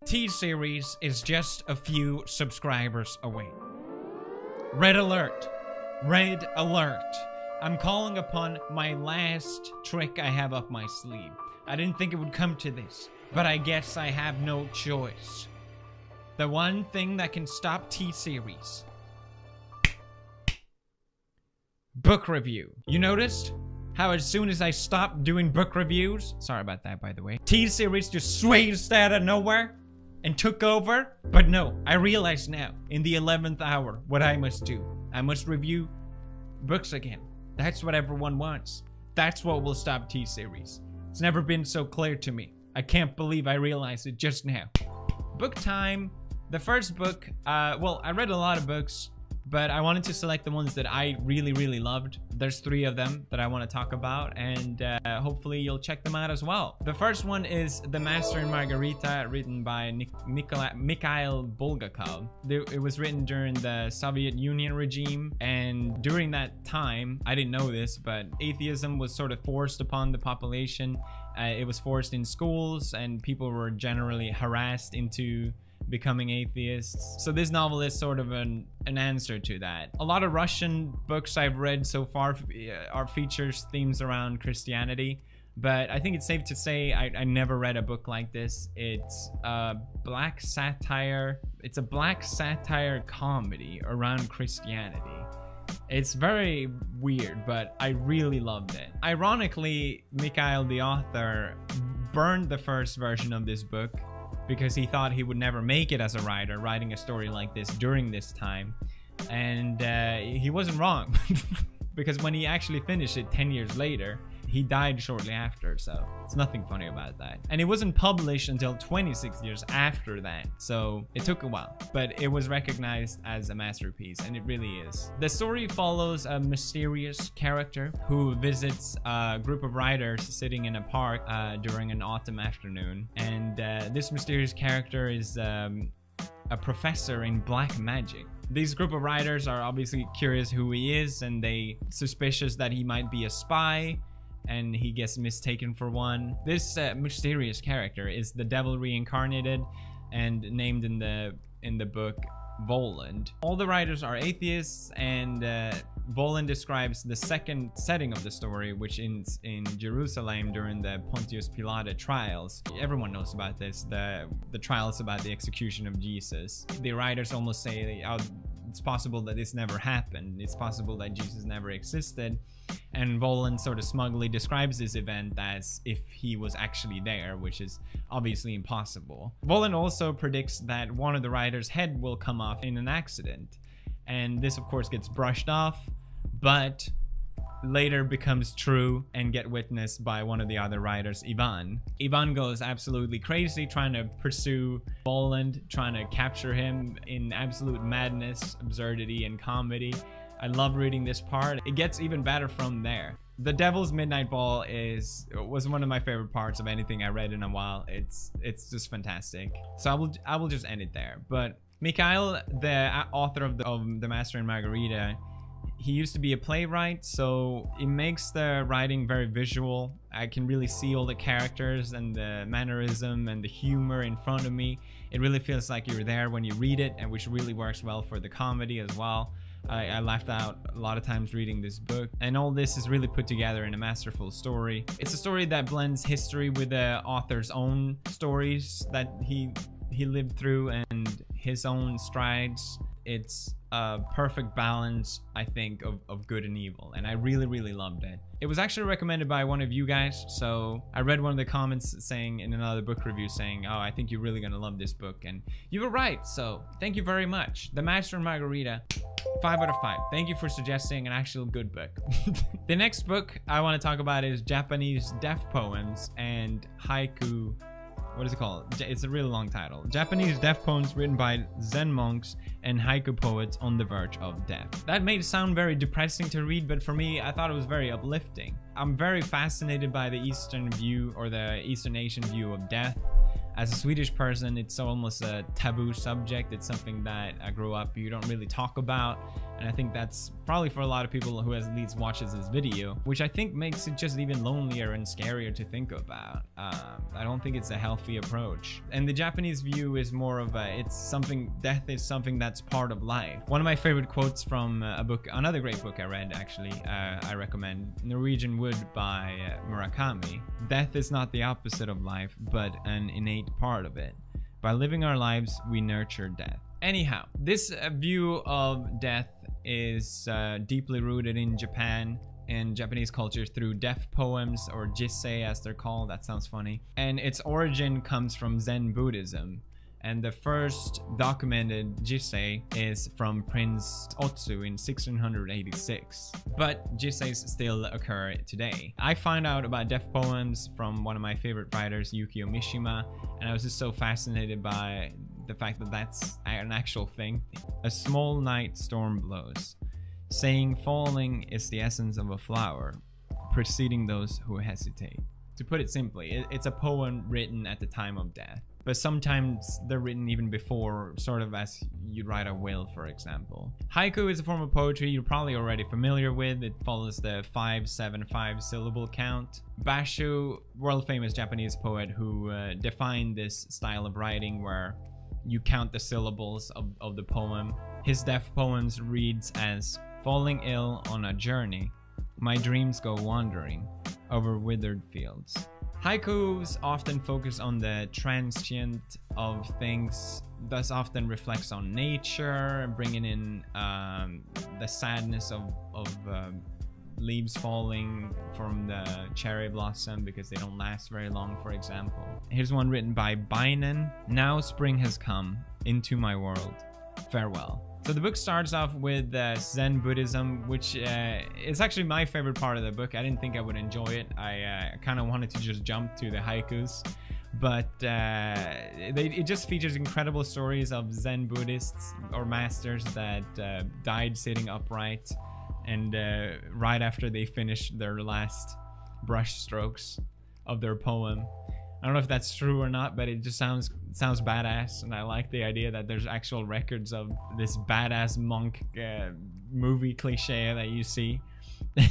T-Series is just a few subscribers away. Red alert. Red alert. I'm calling upon my last trick I have up my sleeve. I didn't think it would come to this, but I guess I have no choice. The one thing that can stop T-Series. Book review. You noticed how as soon as I stopped doing book reviews, sorry about that by the way, T-Series just swayed out of nowhere and took over? But no, I realize now, in the 11th hour, what I must do. I must review books again. That's what everyone wants. That's what will stop T-Series. It's never been so clear to me. I can't believe I realized it just now. Book time. The first book, well, I read a lot of books, but I wanted to select the ones that I really loved. There's 3 of them that I want to talk about, and hopefully you'll check them out as well. The first one is The Master and Margarita, written by Mikhail Bulgakov. It was written during the Soviet Union regime, and during that time, I didn't know this, but atheism was sort of forced upon the population. It was forced in schools, and people were generally harassed into becoming atheists. So this novel is sort of an answer to that. A lot of Russian books I've read so far are features themes around Christianity, but I think it's safe to say I never read a book like this. It's a black satire. It's a black satire comedy around Christianity. It's very weird, but I really loved it. Ironically, Mikhail, the author, burned the first version of this book because he thought he would never make it as a writer, writing a story like this during this time. And he wasn't wrong, because when he actually finished it 10 years later, he died shortly after, so it's nothing funny about that. And it wasn't published until 26 years after that, so it took a while, but it was recognized as a masterpiece, and it really is. The story follows a mysterious character who visits a group of writers sitting in a park during an autumn afternoon, and this mysterious character is a professor in black magic. This group of writers are obviously curious who he is, and they suspicious that he might be a spy, and he gets mistaken for one. This mysterious character is the devil reincarnated and named in the book Voland. All the writers are atheists, and Voland describes the second setting of the story, which is in Jerusalem during the Pontius Pilate trials. Everyone knows about this, the trials about the execution of Jesus. The writers almost say, oh, it's possible that this never happened. It's possible that Jesus never existed. And Voland sort of smugly describes this event as if he was actually there, which is obviously impossible. Voland also predicts that one of the writers' head will come off in an accident. And this, of course, gets brushed off, but later becomes true and get witnessed by one of the other writers, Ivan. Ivan goes absolutely crazy trying to pursue Voland, trying to capture him in absolute madness, absurdity, and comedy. I love reading this part. It gets even better from there. The Devil's Midnight Ball was one of my favorite parts of anything I read in a while. It's just fantastic. So I will just end it there. But Mikhail, the author of The Master and Margarita, he used to be a playwright, so it makes the writing very visual. I can really see all the characters and the mannerism and the humor in front of me. It really feels like you're there when you read it, and which really works well for the comedy as well. I laughed out a lot of times reading this book, and all this is really put together in a masterful story. It's a story that blends history with the author's own stories that he lived through and his own strides. It's a perfect balance, I think, of good and evil, and I really loved it. It was actually recommended by one of you guys, so I read one of the comments saying in another book review saying, oh, I think you're really gonna love this book, and you were right, so thank you very much. The Master and Margarita, 5 out of 5. Thank you for suggesting an actual good book. The next book I want to talk about is Japanese Death Poems and Haiku. What is it called? It's a really long title. Japanese Death Poems written by Zen monks and haiku poets on the verge of death. That made it sound very depressing to read, but for me, I thought it was very uplifting. I'm very fascinated by the Eastern view, or the Eastern Asian view of death. As a Swedish person, it's almost a taboo subject. It's something that I grew up, you don't really talk about. And I think that's probably for a lot of people who at least watches this video, which I think makes it just even lonelier and scarier to think about. I don't think it's a healthy approach. And the Japanese view is more of death is something that's part of life. One of my favorite quotes from a book, another great book I read actually, I recommend, Norwegian Wood by Murakami. Death is not the opposite of life, but an innate part of it. By living our lives, we nurture death. Anyhow, this view of death is deeply rooted in Japan and Japanese culture through death poems, or jisei as they're called. That sounds funny. And its origin comes from Zen Buddhism. And the first documented jisei is from Prince Otsu in 1686. But jiseis still occur today. I found out about death poems from one of my favorite writers, Yukio Mishima, and I was just so fascinated by the fact that that's an actual thing. A small night storm blows, saying falling is the essence of a flower, preceding those who hesitate. To put it simply, it's a poem written at the time of death. But sometimes they're written even before, sort of as you'd write a will, for example. Haiku is a form of poetry you're probably already familiar with. It follows the 5-7-5 syllable count. Basho, world-famous Japanese poet who defined this style of writing where you count the syllables of the poem. His death poems reads as, falling ill on a journey, my dreams go wandering over withered fields. Haikus often focus on the transient of things, thus often reflects on nature, bringing in the sadness of leaves falling from the cherry blossom because they don't last very long, for example. Here's one written by Bainen. Now spring has come into my world. Farewell. So the book starts off with Zen Buddhism, which is actually my favorite part of the book. I didn't think I would enjoy it. I kind of wanted to just jump to the haikus, but it just features incredible stories of Zen Buddhists or masters that died sitting upright, and right after they finished their last brush strokes of their poem. I don't know if that's true or not, but it just sounds badass, and I like the idea that there's actual records of this badass monk movie cliche that you see.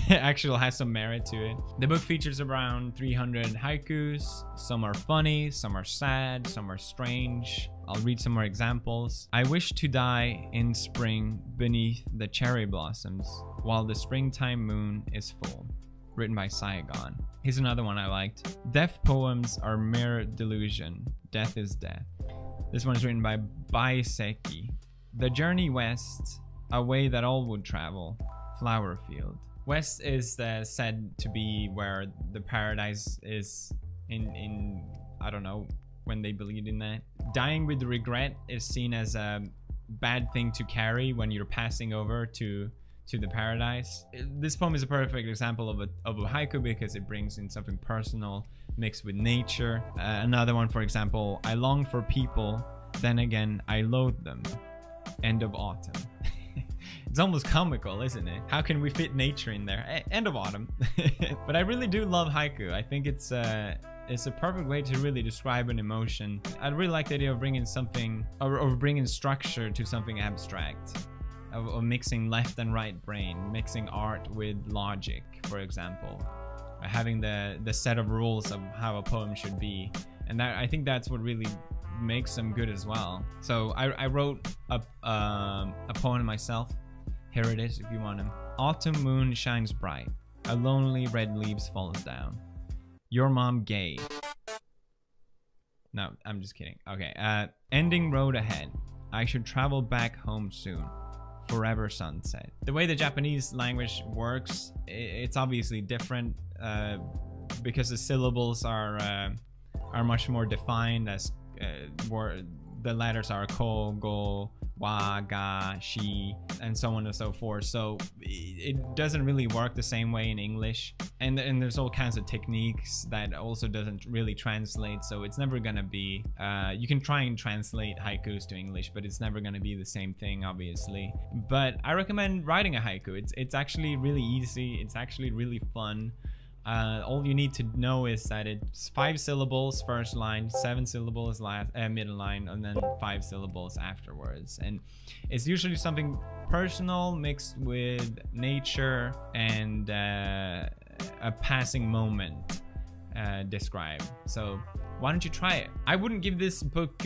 Actually has some merit to it. The book features around 300 haikus. Some are funny, some are sad, some are strange. I'll read some more examples. I wish to die in spring beneath the cherry blossoms while the springtime moon is full. Written by Saigon. Here's another one I liked. Death poems are mere delusion. Death is death. This one is written by Baiseki. The journey west, a way that all would travel. Flower field. West is said to be where the paradise is in I don't know when they believed in that. Dying with regret is seen as a bad thing to carry when you're passing over to the paradise. This poem is a perfect example of a haiku because it brings in something personal mixed with nature. Another one, for example, I long for people, then again I loathe them. End of autumn. It's almost comical, isn't it? How can we fit nature in there? End of autumn. But I really do love haiku. I think it's a perfect way to really describe an emotion. I really like the idea of bringing something or bringing structure to something abstract. Of mixing left and right brain, mixing art with logic, for example, having the set of rules of how a poem should be, and that I think that's what really makes them good as well. So I wrote a poem myself. Here it is, if you want them. Autumn moon shines bright, a lonely red leaves falls down. Your mom gay. No, I'm just kidding. Okay. Ending road ahead. I should travel back home soon. Forever sunset. The way the Japanese language works, it's obviously different because the syllables are much more defined, as the letters are ko, go, wa, ga, shi, and so on and so forth. So it doesn't really work the same way in English, and there's all kinds of techniques that also doesn't really translate. So it's never gonna be you can try and translate haikus to English, but it's never gonna be the same thing, obviously. But I recommend writing a haiku. It's actually really easy. It's actually really fun. All you need to know is that it's 5 syllables first line, 7 syllables middle line, and then 5 syllables afterwards. And it's usually something personal mixed with nature and a passing moment described. So why don't you try it? I wouldn't give this book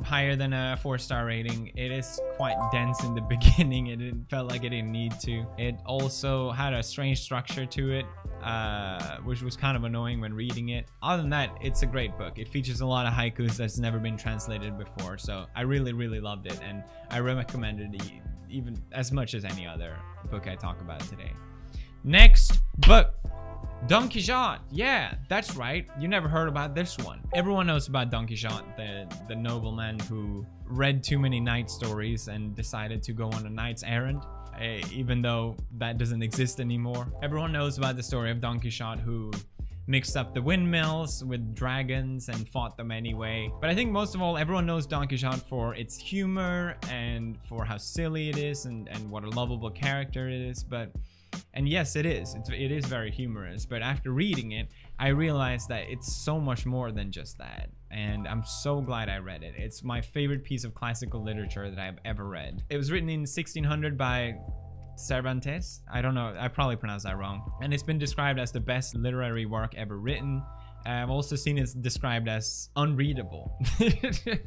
higher than a 4-star rating. It is quite dense in the beginning. It felt like it didn't need to. It also had a strange structure to it, which was kind of annoying when reading it. Other than that, it's a great book. It features a lot of haikus that's never been translated before, so I really, really loved it, and I recommend it even as much as any other book I talk about today. Next book, Don Quixote. Yeah, that's right. You never heard about this one. Everyone knows about Don Quixote, the nobleman who read too many night stories and decided to go on a knight's errand, even though that doesn't exist anymore. Everyone knows about the story of Don Quixote, who mixed up the windmills with dragons and fought them anyway. But I think most of all, everyone knows Don Quixote for its humor and for how silly it is and what a lovable character it is. And yes, it is. It is very humorous, but after reading it, I realized that it's so much more than just that. And I'm so glad I read it. It's my favorite piece of classical literature that I've ever read. It was written in 1600 by Cervantes. I don't know, I probably pronounced that wrong. And it's been described as the best literary work ever written. I've also seen it described as unreadable.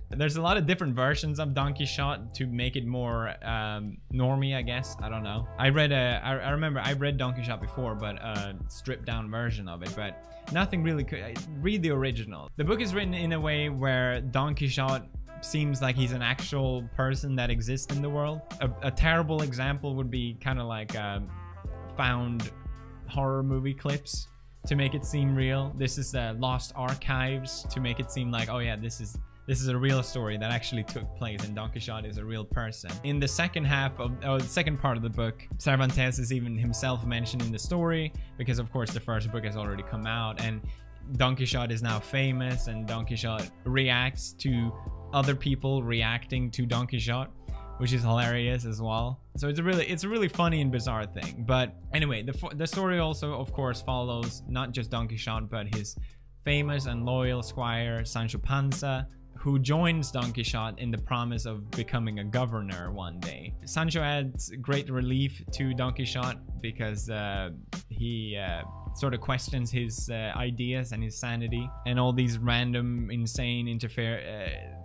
There's a lot of different versions of Don Quixote to make it more normie, I guess. I don't know. I remember I read Don Quixote before, but a stripped down version of it, but nothing really could. Read the original. The book is written in a way where Don Quixote seems like he's an actual person that exists in the world. A terrible example would be kind of like found horror movie clips to make it seem real. This is Lost Archives to make it seem like, oh yeah, this is a real story that actually took place and Don Quixote is a real person. In the second half of the second part of the book, Cervantes is even himself mentioned in the story, because of course the first book has already come out and Don Quixote is now famous, and Don Quixote reacts to other people reacting to Don Quixote, which is hilarious as well. So it's a really funny and bizarre thing. But anyway, the story also of course follows not just Don Quixote, but his famous and loyal squire Sancho Panza, who joins Don Quixote in the promise of becoming a governor one day. Sancho adds great relief to Don Quixote because he sort of questions his ideas and his sanity and all these random insane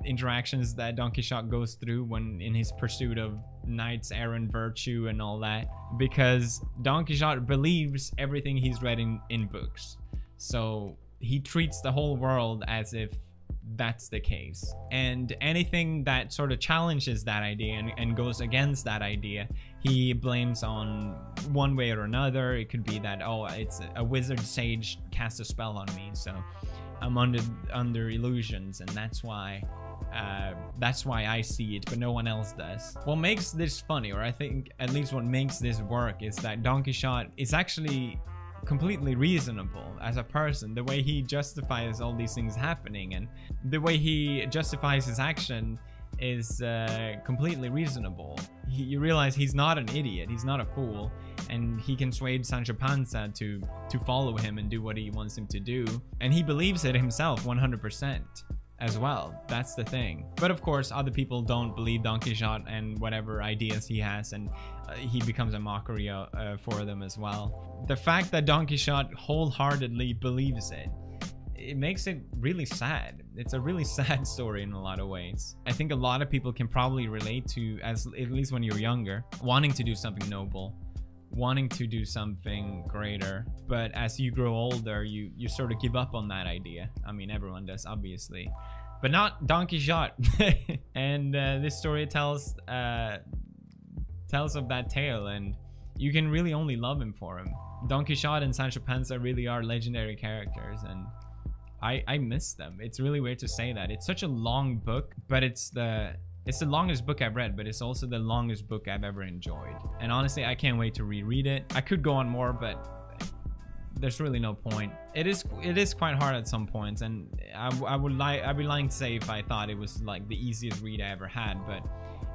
interactions that Don Quixote goes through when in his pursuit of knight's errant virtue and all that, because Don Quixote believes everything he's read in books. So he treats the whole world as if that's the case, and anything that sort of challenges that idea and goes against that idea, he blames on one way or another. It could be that, oh, it's a wizard sage cast a spell on me, so I'm under illusions, and that's why I see it, but no one else does. What makes this funny, or I think at least what makes this work, is that Don Quixote is actually completely reasonable as a person. The way he justifies all these things happening and the way he justifies his action is completely reasonable. You realize he's not an idiot, he's not a fool, and he can sway Sancho Panza to follow him and do what he wants him to do, and he believes it himself 100% as well. That's the thing. But of course other people don't believe Don Quixote and whatever ideas he has, and he becomes a mockery for them as well. The fact that Don Quixote wholeheartedly believes it makes it really sad. It's a really sad story in a lot of ways. I think a lot of people can probably relate to, at least when you're younger, wanting to do something noble, wanting to do something greater, but as you grow older, you sort of give up on that idea. I mean, everyone does, obviously, but not Don Quixote. And this story tells of that tale, and you can really only love him for him. Don Quixote and Sancho Panza really are legendary characters, and I miss them. It's really weird to say that. It's such a long book, but it's the longest book I've read, but it's also the longest book I've ever enjoyed. And honestly, I can't wait to reread it. I could go on more, but there's really no point. It is quite hard at some points, and I'd be lying to say if I thought it was like the easiest read I ever had, but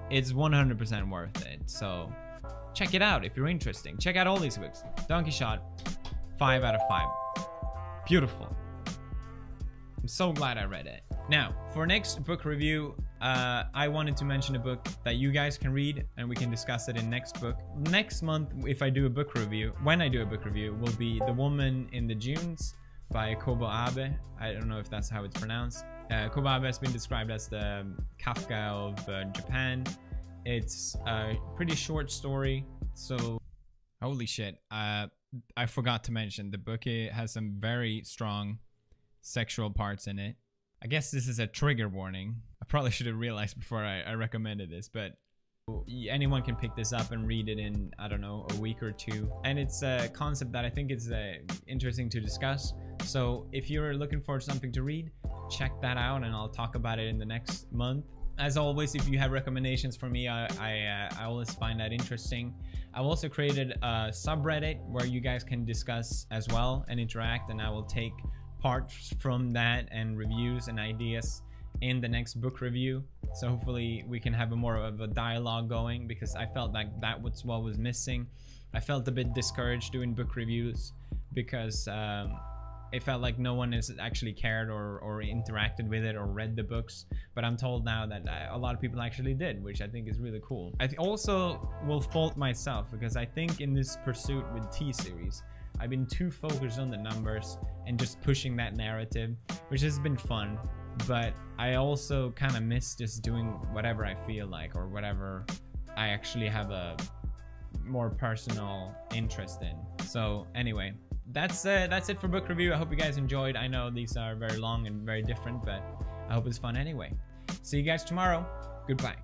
it's 100% worth it. So check it out if you're interested. Check out all these books. Don Quixote, 5 out of 5. Beautiful. I'm so glad I read it. Now, for next book review, I wanted to mention a book that you guys can read, and we can discuss it in next book. Next month, if I do a book review, when I do a book review, will be The Woman in the Dunes by Kobo Abe. I don't know if that's how it's pronounced. Kobo Abe has been described as the Kafka of Japan. It's a pretty short story, so holy shit. I forgot to mention the book has some very strong sexual parts in it. I guess this is a trigger warning. I probably should have realized before I recommended this, but anyone can pick this up and read it in, I don't know, a week or two. And it's a concept that I think is interesting to discuss. So if you're looking for something to read, check that out, and I'll talk about it in the next month. As always, if you have recommendations for me, I always find that interesting. I've also created a subreddit where you guys can discuss as well and interact, and I will take parts from that and reviews and ideas in the next book review. So hopefully we can have more of a dialogue going, because I felt like that was what was missing. I felt a bit discouraged doing book reviews because it felt like no one has actually cared or interacted with it or read the books. But I'm told now that a lot of people actually did, which I think is really cool. I also will fault myself, because I think in this pursuit with T-Series, I've been too focused on the numbers and just pushing that narrative, which has been fun. But I also kind of miss just doing whatever I feel like, or whatever I actually have a more personal interest in. So anyway, that's it for book review. I hope you guys enjoyed. I know these are very long and very different, but I hope it's fun anyway. See you guys tomorrow. Goodbye.